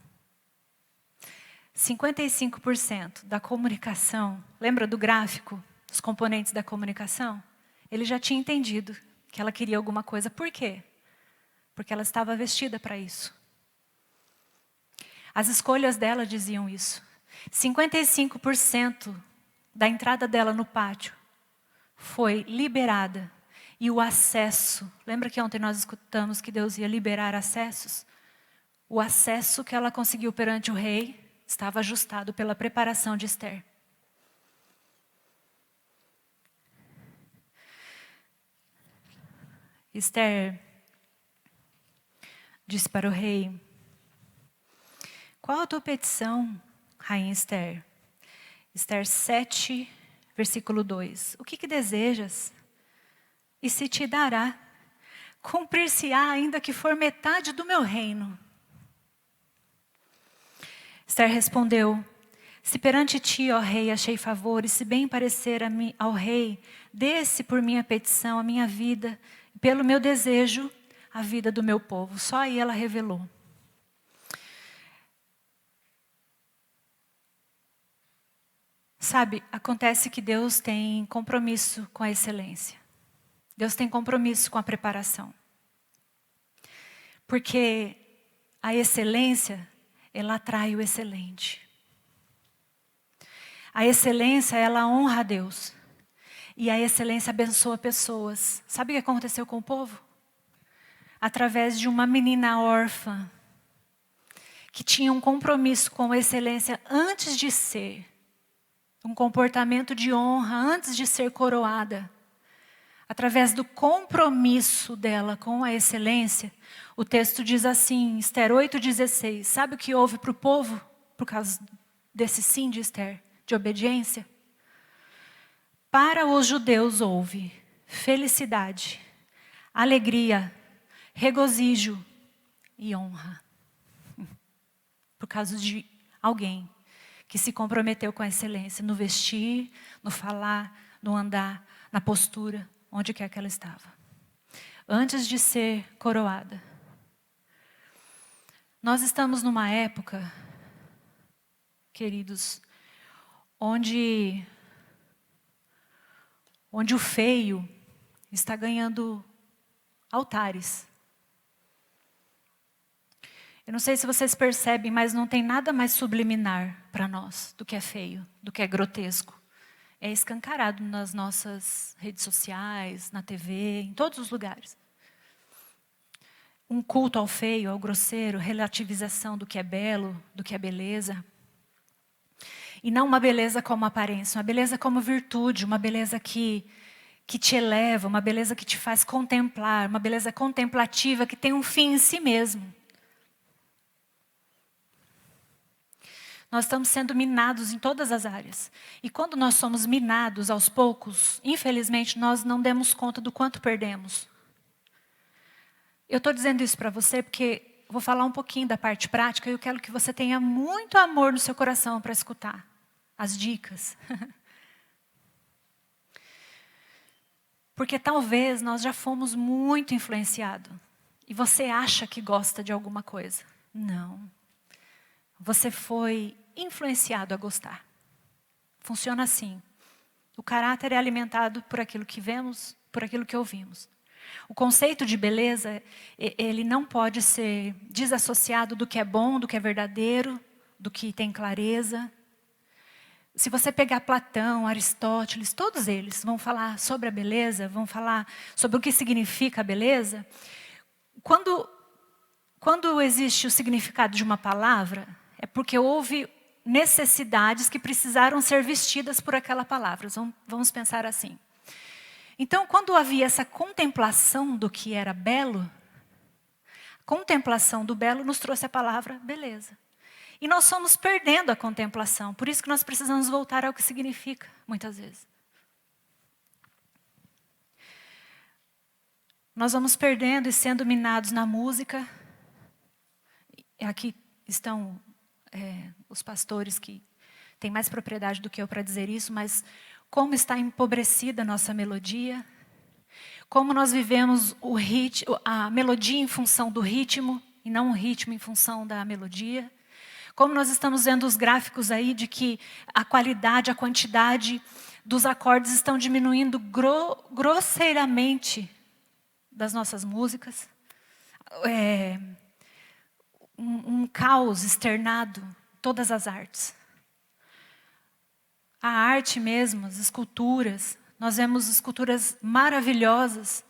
55% da comunicação, lembra do gráfico, dos componentes da comunicação? Ele já tinha entendido que ela queria alguma coisa. Por quê? Porque ela estava vestida para isso. As escolhas dela diziam isso. 55% da entrada dela no pátio foi liberada. E o acesso, lembra que ontem nós escutamos que Deus ia liberar acessos? O acesso que ela conseguiu perante o rei estava ajustado pela preparação de Esther. Esther disse para o rei, qual a tua petição, rainha Esther? Esther 7, versículo 2. O que desejas? E se te dará, cumprir-se-á ainda que for metade do meu reino. Esther respondeu, se perante ti, ó rei, achei favor, e se bem parecer ao rei, dê-se por minha petição a minha vida, e pelo meu desejo, a vida do meu povo. Só aí ela revelou. Sabe, acontece que Deus tem compromisso com a excelência. Deus tem compromisso com a preparação. Porque a excelência, ela atrai o excelente. A excelência, ela honra a Deus. E a excelência abençoa pessoas. Sabe o que aconteceu com o povo? Através de uma menina órfã, que tinha um compromisso com a excelência antes de ser, um comportamento de honra antes de ser coroada. Através do compromisso dela com a excelência, o texto diz assim, Esther 8,16. Sabe o que houve para o povo por causa desse sim de Esther, de obediência? Para os judeus houve felicidade, alegria, regozijo e honra. Por causa de alguém que se comprometeu com a excelência no vestir, no falar, no andar, na postura, onde quer que ela estava. Antes de ser coroada. Nós estamos numa época, queridos, onde o feio está ganhando altares. Eu não sei se vocês percebem, mas não tem nada mais subliminar para nós do que é feio, do que é grotesco. É escancarado nas nossas redes sociais, na TV, em todos os lugares. Um culto ao feio, ao grosseiro, relativização do que é belo, do que é beleza. E não uma beleza como aparência, uma beleza como virtude, uma beleza que te eleva, uma beleza que te faz contemplar, uma beleza contemplativa que tem um fim em si mesmo. Nós estamos sendo minados em todas as áreas. E quando nós somos minados aos poucos, infelizmente nós não demos conta do quanto perdemos. Eu estou dizendo isso para você porque vou falar um pouquinho da parte prática e eu quero que você tenha muito amor no seu coração para escutar as dicas. Porque talvez nós já fomos muito influenciados. E você acha que gosta de alguma coisa. Não. Você foi influenciado a gostar. Funciona assim. O caráter é alimentado por aquilo que vemos, por aquilo que ouvimos. O conceito de beleza, ele não pode ser desassociado do que é bom, do que é verdadeiro, do que tem clareza. Se você pegar Platão, Aristóteles, todos eles vão falar sobre a beleza, vão falar sobre o que significa a beleza. Quando existe o significado de uma palavra, é porque houve necessidades que precisaram ser vestidas por aquela palavra. Vamos pensar assim. Então, quando havia essa contemplação do que era belo, a contemplação do belo nos trouxe a palavra beleza. E nós fomos perdendo a contemplação. Por isso que nós precisamos voltar ao que significa, muitas vezes. Nós vamos perdendo e sendo minados na música. Aqui estão os pastores que têm mais propriedade do que eu para dizer isso, mas como está empobrecida a nossa melodia, como nós vivemos a melodia em função do ritmo e não o ritmo em função da melodia, como nós estamos vendo os gráficos aí de que a qualidade, a quantidade dos acordes estão diminuindo grosseiramente das nossas músicas. Um caos externado em todas as artes. A arte mesmo, as esculturas. Nós vemos esculturas maravilhosas.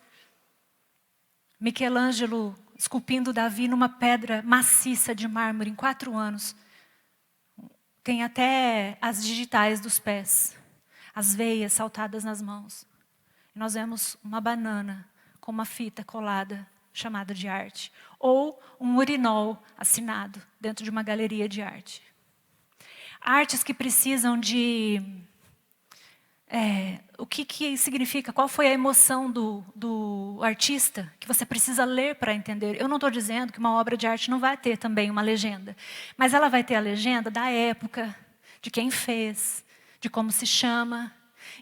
Michelangelo esculpindo Davi numa pedra maciça de mármore em 4 anos. Tem até as digitais dos pés. As veias saltadas nas mãos. E nós vemos uma banana com uma fita colada, chamada de arte. Ou um urinol assinado dentro de uma galeria de arte. Artes que precisam de... o que significa? Qual foi a emoção do artista que você precisa ler para entender? Eu não estou dizendo que uma obra de arte não vai ter também uma legenda. Mas ela vai ter a legenda da época, de quem fez, de como se chama.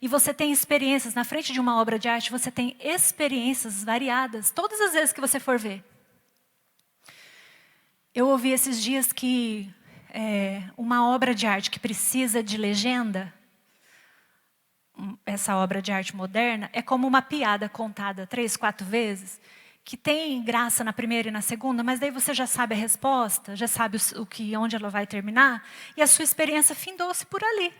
E você tem experiências, na frente de uma obra de arte, você tem experiências variadas, todas as vezes que você for ver. Eu ouvi esses dias que uma obra de arte que precisa de legenda, essa obra de arte moderna, é como uma piada contada 3, 4 vezes, que tem graça na primeira e na segunda, mas daí você já sabe a resposta, já sabe onde ela vai terminar, e a sua experiência findou-se por ali.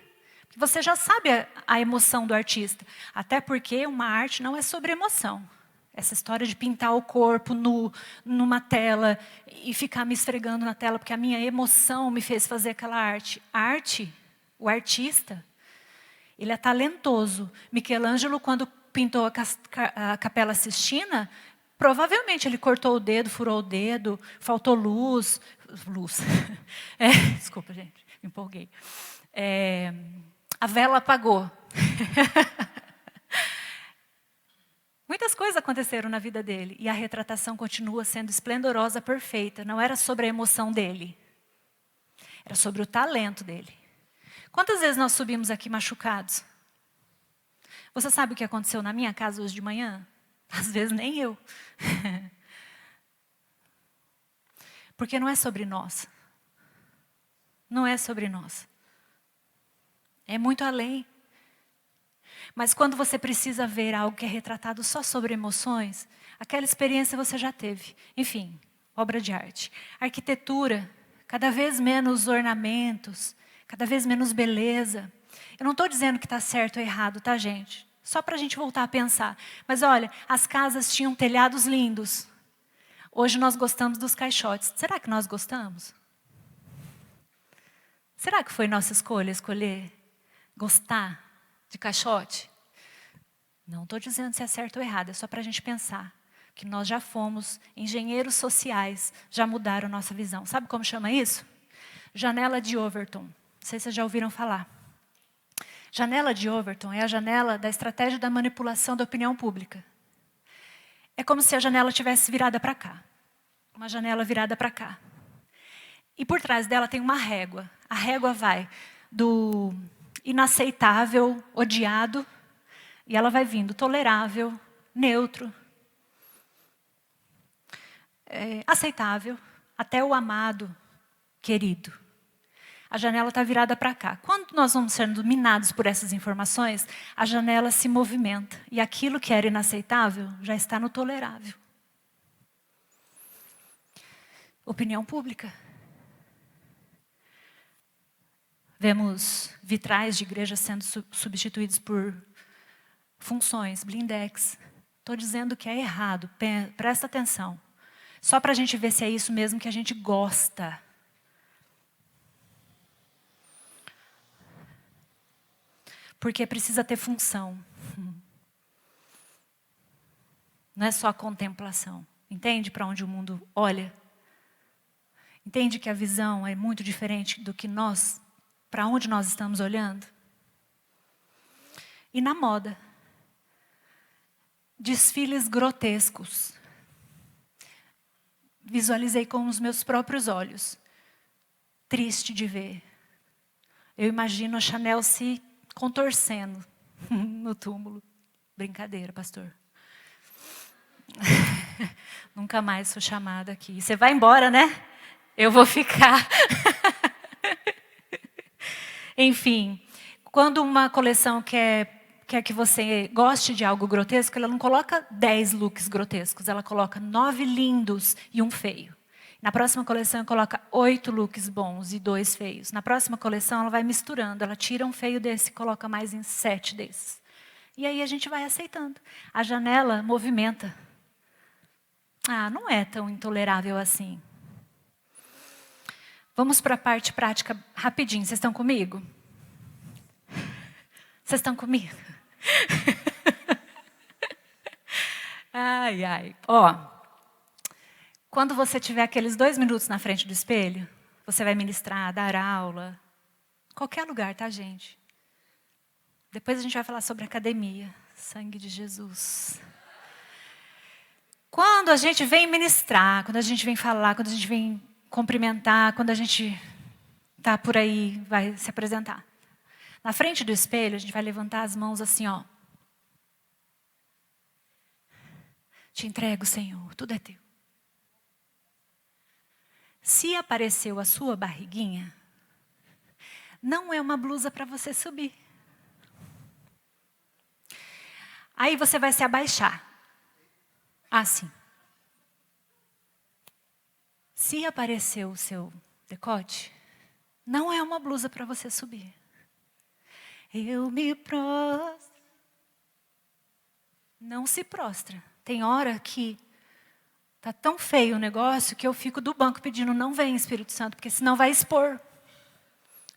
Você já sabe a emoção do artista. Até porque uma arte não é sobre emoção. Essa história de pintar o corpo nu, numa tela e ficar me esfregando na tela porque a minha emoção me fez fazer aquela arte. A arte, o artista, ele é talentoso. Michelangelo, quando pintou a Capela Sistina, provavelmente ele cortou o dedo, furou o dedo, faltou luz. Luz. Desculpa, gente, me empolguei. A vela apagou. Muitas coisas aconteceram na vida dele e a retratação continua sendo esplendorosa, perfeita. Não era sobre a emoção dele, era sobre o talento dele. Quantas vezes nós subimos aqui machucados? Você sabe o que aconteceu na minha casa hoje de manhã? Às vezes nem eu. Porque não é sobre nós. Não é sobre nós. É muito além. Mas quando você precisa ver algo que é retratado só sobre emoções, aquela experiência você já teve. Enfim, obra de arte. Arquitetura, cada vez menos ornamentos, cada vez menos beleza. Eu não estou dizendo que está certo ou errado, tá, gente? Só para a gente voltar a pensar. Mas olha, as casas tinham telhados lindos. Hoje nós gostamos dos caixotes. Será que nós gostamos? Será que foi nossa escolha escolher gostar de caixote? Não estou dizendo se é certo ou errado, é só para a gente pensar. Que nós já fomos engenheiros sociais, já mudaram nossa visão. Sabe como chama isso? Janela de Overton. Não sei se vocês já ouviram falar. Janela de Overton é a janela da estratégia da manipulação da opinião pública. É como se a janela tivesse virada para cá. Uma janela virada para cá. E por trás dela tem uma régua. A régua vai do inaceitável, odiado, e ela vai vindo tolerável, neutro, aceitável, até o amado, querido. A janela está virada para cá. Quando nós vamos sendo dominados por essas informações, a janela se movimenta. E aquilo que era inaceitável já está no tolerável. Opinião pública. Vemos vitrais de igrejas sendo substituídos por funções, blindex. Estou dizendo que é errado, presta atenção. Só para a gente ver se é isso mesmo que a gente gosta. Porque precisa ter função. Não é só a contemplação. Entende para onde o mundo olha? Entende que a visão é muito diferente do que para onde nós estamos olhando? E na moda. Desfiles grotescos. Visualizei com os meus próprios olhos. Triste de ver. Eu imagino a Chanel se contorcendo no túmulo. Brincadeira, pastor. Nunca mais sou chamada aqui. Você vai embora, né? Eu vou ficar. Enfim, quando uma coleção quer que você goste de algo grotesco, ela não coloca 10 looks grotescos, ela coloca 9 lindos e um feio. Na próxima coleção, ela coloca 8 looks bons e 2 feios. Na próxima coleção, ela vai misturando, ela tira um feio desse e coloca mais em 7 desses. E aí a gente vai aceitando. A janela movimenta. Ah, não é tão intolerável assim. Vamos para a parte prática rapidinho. Vocês estão comigo? Vocês estão comigo? Ai, ai. Ó, quando você tiver aqueles 2 minutos na frente do espelho, você vai ministrar, dar aula, qualquer lugar, tá, gente? Depois a gente vai falar sobre academia. Sangue de Jesus. Quando a gente vem ministrar, quando a gente vem falar, quando a gente vem cumprimentar, quando a gente está por aí, vai se apresentar. Na frente do espelho, a gente vai levantar as mãos assim, ó. Te entrego, Senhor, tudo é teu. Se apareceu a sua barriguinha, não é uma blusa para você subir. Aí você vai se abaixar. Assim. Se apareceu o seu decote, não é uma blusa para você subir. Eu me prostro. Não se prostra. Tem hora que tá tão feio o negócio que eu fico do banco pedindo, não vem Espírito Santo, porque senão vai expor.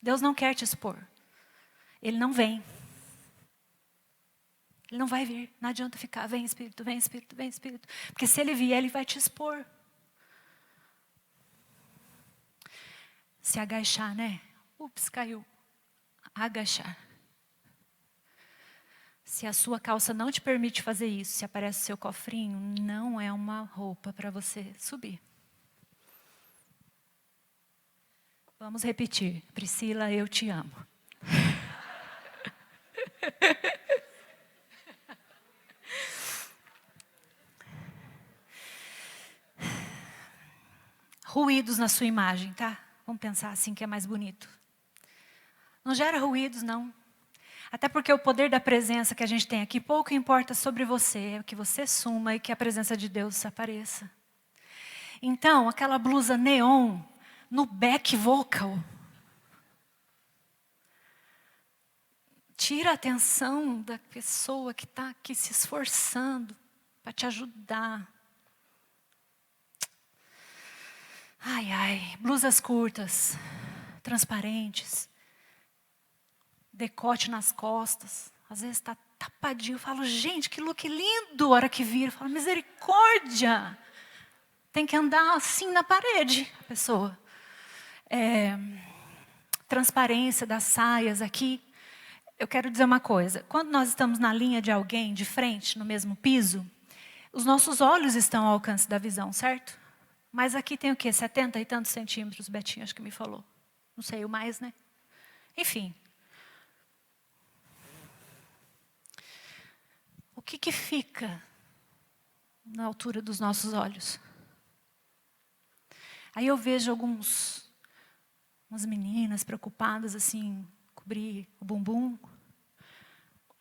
Deus não quer te expor. Ele não vem. Ele não vai vir. Não adianta ficar, vem Espírito, vem Espírito, vem Espírito. Porque se ele vier, ele vai te expor. Se agachar, né? Ups, caiu. Agachar. Se a sua calça não te permite fazer isso, se aparece o seu cofrinho, não é uma roupa para você subir. Vamos repetir. Priscila, eu te amo. Ruídos na sua imagem, tá? Vamos pensar assim que é mais bonito. Não gera ruídos, não. Até porque o poder da presença que a gente tem aqui, pouco importa sobre você, é que você suma e que a presença de Deus apareça. Então, aquela blusa neon no back vocal, tira a atenção da pessoa que está aqui se esforçando para te ajudar. Ai, ai, blusas curtas, transparentes, decote nas costas, às vezes está tapadinho. Eu falo, gente, que look lindo, a hora que vira. Eu falo, misericórdia, tem que andar assim na parede, a pessoa. Transparência das saias aqui. Eu quero dizer uma coisa, quando nós estamos na linha de alguém, de frente, no mesmo piso, os nossos olhos estão ao alcance da visão, certo? Mas aqui tem o quê? 70 e tantos centímetros, Betinho acho que me falou. Não sei o mais, né? Enfim. O que fica na altura dos nossos olhos? Aí eu vejo umas meninas preocupadas assim, cobrir o bumbum.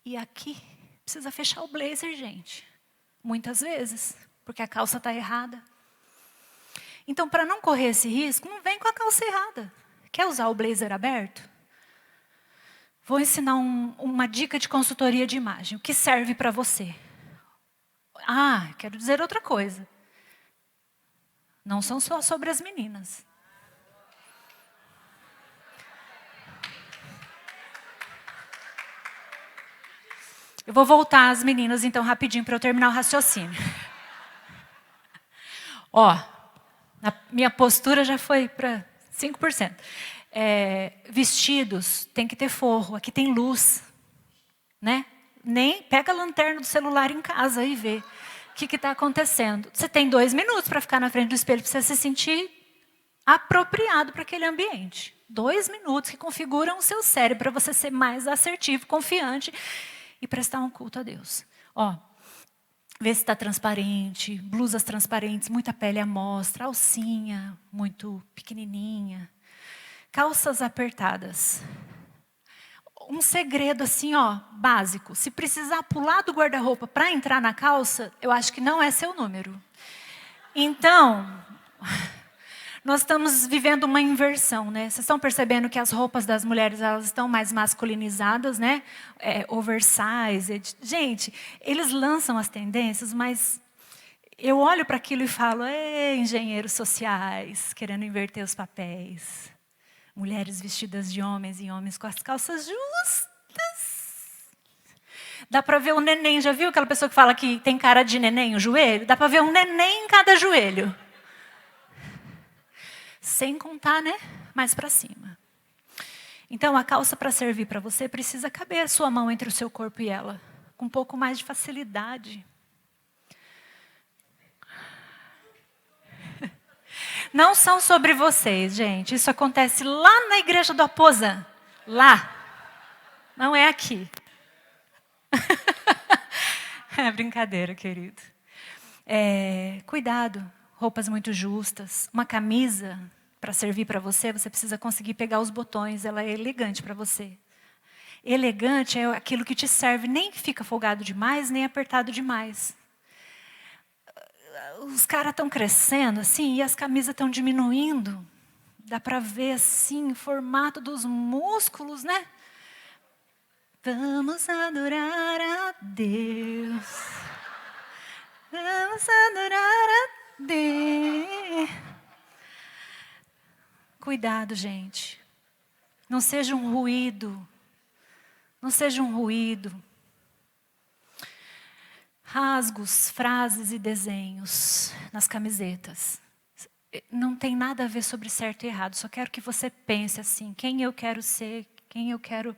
E aqui precisa fechar o blazer, gente. Muitas vezes, porque a calça está errada. Então, para não correr esse risco, não vem com a calça errada. Quer usar o blazer aberto? Vou ensinar uma dica de consultoria de imagem. O que serve para você? Ah, quero dizer outra coisa. Não são só sobre as meninas. Eu vou voltar às meninas, então, rapidinho, para eu terminar o raciocínio. Ó, a minha postura já foi para 5%. Vestidos, tem que ter forro. Aqui tem luz. Né? Nem pega a lanterna do celular em casa e vê o que está acontecendo. Você tem 2 minutos para ficar na frente do espelho, para você se sentir apropriado para aquele ambiente. 2 minutos que configuram o seu cérebro para você ser mais assertivo, confiante e prestar um culto a Deus. Ó, vê se está transparente, blusas transparentes, muita pele à mostra, alcinha muito pequenininha, calças apertadas. Um segredo assim, ó, básico. Se precisar pular do guarda-roupa para entrar na calça, eu acho que não é seu número. Então, nós estamos vivendo uma inversão, né? Vocês estão percebendo que as roupas das mulheres elas estão mais masculinizadas, né? Oversized. Gente, eles lançam as tendências, mas eu olho para aquilo e falo, engenheiros sociais, querendo inverter os papéis. Mulheres vestidas de homens e homens com as calças justas. Dá para ver o neném, já viu aquela pessoa que fala que tem cara de neném, o joelho? Dá para ver um neném em cada joelho. Sem contar, né? Mais para cima. Então, a calça para servir para você precisa caber a sua mão entre o seu corpo e ela. Com um pouco mais de facilidade. Não são sobre vocês, gente. Isso acontece lá na igreja do Aposan. Lá. Não é aqui. É brincadeira, querido. Cuidado. Roupas muito justas. Uma camisa para servir para você, você precisa conseguir pegar os botões. Ela é elegante para você. Elegante é aquilo que te serve. Nem que fica folgado demais, nem apertado demais. Os caras estão crescendo, assim, e as camisas estão diminuindo. Dá para ver, assim, o formato dos músculos, né? Vamos adorar a Deus. Vamos adorar a Deus. Cuidado, gente. Não seja um ruído. Não seja um ruído. Rasgos, frases e desenhos nas camisetas. Não tem nada a ver sobre certo e errado. Só quero que você pense assim, quem eu quero ser, quem eu quero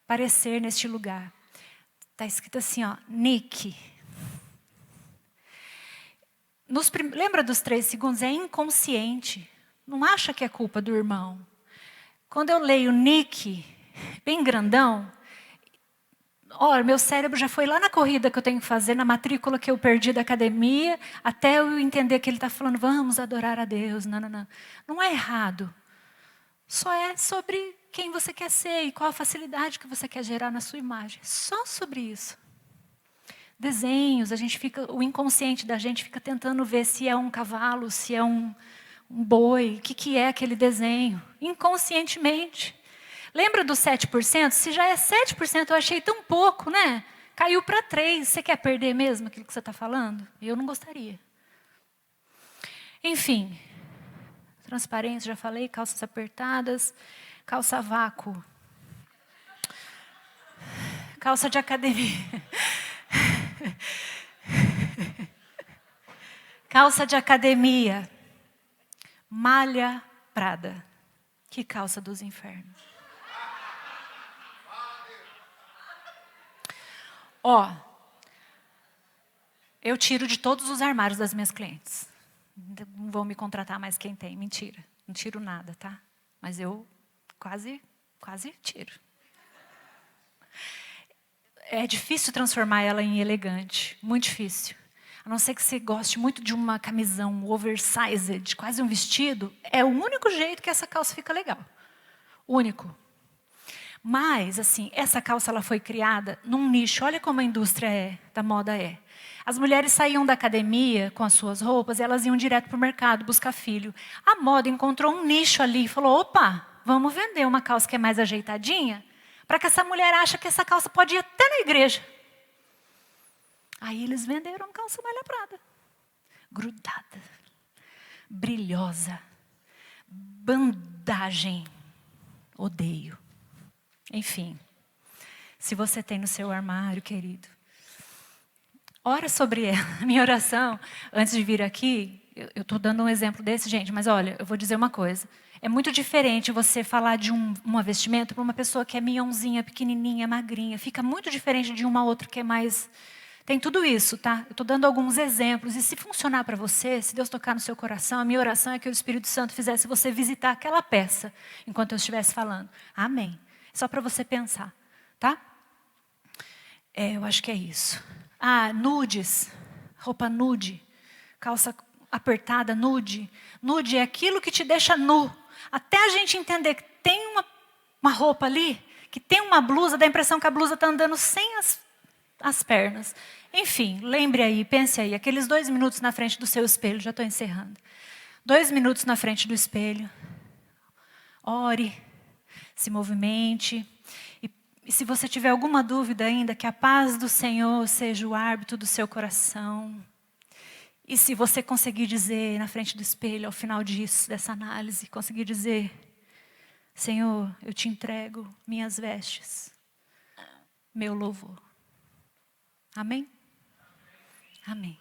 parecer neste lugar. Está escrito assim, ó, Nick. Lembra dos 3 segundos? É inconsciente. Não acha que é culpa do irmão. Quando eu leio Nick, bem grandão, meu cérebro já foi lá na corrida que eu tenho que fazer, na matrícula que eu perdi da academia, até eu entender que ele está falando, vamos adorar a Deus. Não, não, não. Não é errado. Só é sobre quem você quer ser e qual a facilidade que você quer gerar na sua imagem. Só sobre isso. Desenhos, o inconsciente da gente fica tentando ver se é um cavalo, se é um boi, o que é aquele desenho. Inconscientemente. Lembra dos 7%? Se já é 7%, eu achei tão pouco, né? Caiu para 3%. Você quer perder mesmo aquilo que você está falando? Eu não gostaria. Enfim, transparência, já falei, calças apertadas, calça vácuo. Calça de academia. Calça de academia. Malha Prada. Que calça dos infernos. Eu tiro de todos os armários das minhas clientes. Não vão me contratar mais quem tem. Mentira. Não tiro nada, tá? Mas eu quase tiro. É difícil transformar ela em elegante. Muito difícil. A não ser que você goste muito de uma camisão oversized, quase um vestido, é o único jeito que essa calça fica legal. Único. Mas, assim, essa calça ela foi criada num nicho. Olha como a indústria da moda é. As mulheres saíam da academia com as suas roupas e elas iam direto para o mercado buscar filho. A moda encontrou um nicho ali e falou, opa, vamos vender uma calça que é mais ajeitadinha, para que essa mulher ache que essa calça pode ir até na igreja. Aí eles venderam calça malha Prada. Grudada. Brilhosa. Bandagem. Odeio. Enfim. Se você tem no seu armário, querido. Ora sobre ela. Minha oração, antes de vir aqui, eu estou dando um exemplo desse, gente, mas olha, eu vou dizer uma coisa. É muito diferente você falar de uma vestimenta para uma pessoa que é minhãozinha, pequenininha, magrinha. Fica muito diferente de uma outra que é mais... Tem tudo isso, tá? Eu estou dando alguns exemplos. E se funcionar para você, se Deus tocar no seu coração, a minha oração é que o Espírito Santo fizesse você visitar aquela peça enquanto eu estivesse falando. Amém. Só para você pensar, tá? Eu acho que é isso. Nudes. Roupa nude. Calça apertada, nude. Nude é aquilo que te deixa nu. Até a gente entender que tem uma roupa ali, que tem uma blusa, dá a impressão que a blusa está andando sem as pernas. Enfim, lembre aí, pense aí, aqueles 2 minutos na frente do seu espelho, já estou encerrando. 2 minutos na frente do espelho. Ore, se movimente. E se você tiver alguma dúvida ainda, que a paz do Senhor seja o árbitro do seu coração. E se você conseguir dizer na frente do espelho, ao final dessa análise, conseguir dizer, Senhor, eu te entrego minhas vestes, meu louvor. Amém? Amém.